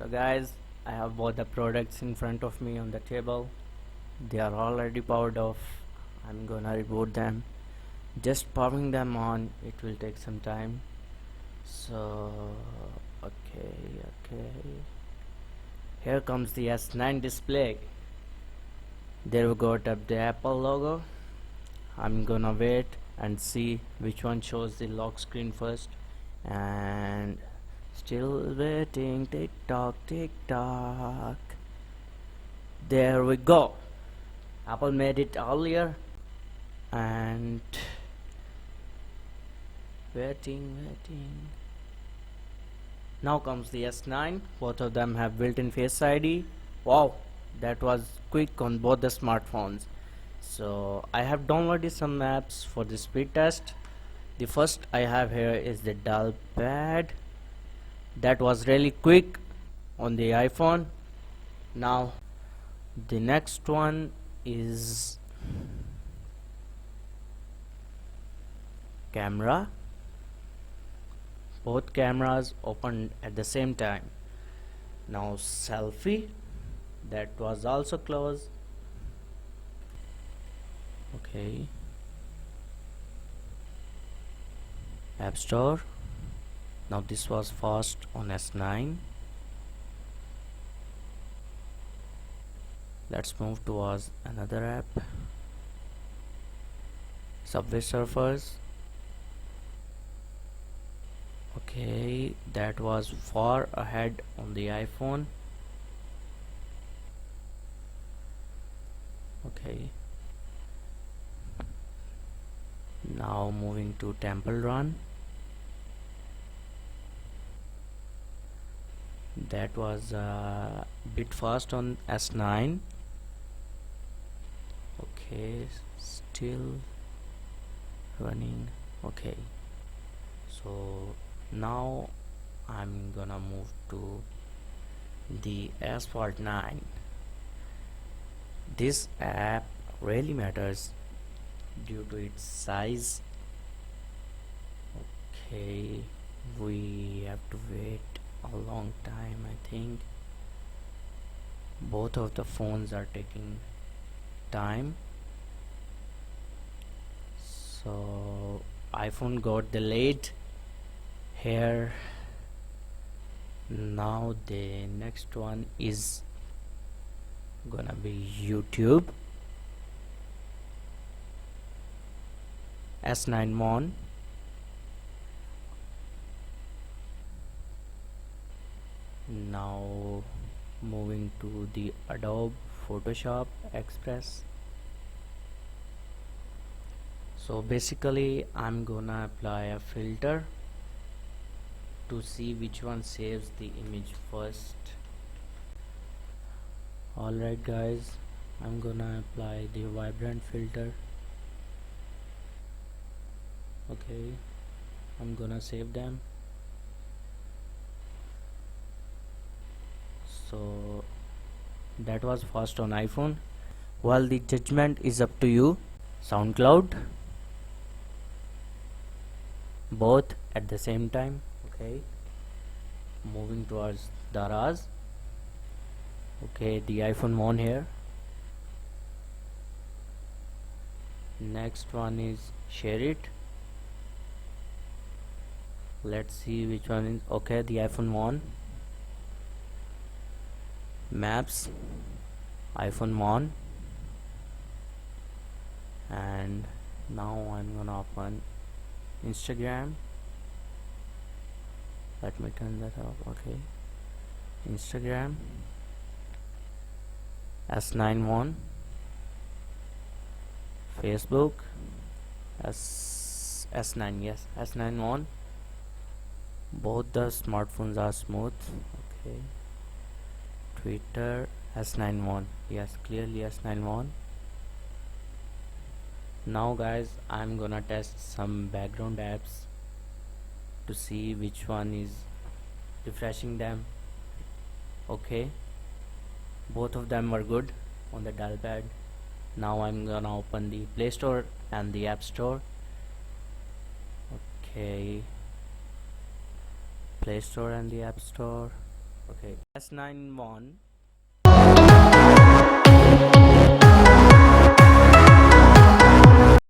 So guys, I have both the products in front of me on the table. They are already powered off. I'm gonna reboot them. Just powering them on, it will take some time. So okay. Here comes the S9 display. There we got up the Apple logo. I'm gonna wait and see which one shows the lock screen first. And still waiting. Tick tock, tick tock. There we go. Apple made it earlier. And waiting. Now comes the S9. Both of them have built-in Face ID. Wow, that was quick on both the smartphones. So I have downloaded some apps for the speed test. The first I have here is the dial pad. That was really quick on the iPhone. Now the next one is camera. Both cameras opened at the same time. Now selfie, that was also close. Okay, App Store. Now this was fast on S9. Let's move towards another app, Subway Surfers. Okay, that was far ahead on the iPhone. Okay, now moving to Temple Run. That was a bit fast on S9. Okay, still running. Okay, so now I'm gonna move to the Asphalt 9. This app really matters due to its size. Okay, we have to wait a long time. I think both of the phones are taking time. So iPhone got delayed here. Now the next one is gonna be YouTube. S9 Mon. Now moving to the Adobe Photoshop Express. So basically I'm gonna apply a filter to see which one saves the image first. Alright guys, I'm gonna apply the vibrant filter. Okay, I'm gonna save them. So that was fast on iPhone. Well, the judgment is up to you. SoundCloud, both at the same time. Okay, moving towards Daraz. Okay, the iPhone on here. Next one is Share It. Let's see which one is okay. The iPhone on. Maps, iPhone on. And now I'm gonna open Instagram. Let me turn that off. Okay, Instagram, S9 on. Facebook, S9, yes, S9 on. Both the smartphones are smooth. Okay, Twitter, S9 on. Yes, clearly S9 on. Now guys, I'm gonna test some background apps to see which one is refreshing them. Okay, both of them were good on the dial pad. Now I'm gonna open the Play Store and the App Store. Okay, Play Store and the App Store. Okay, S9 won.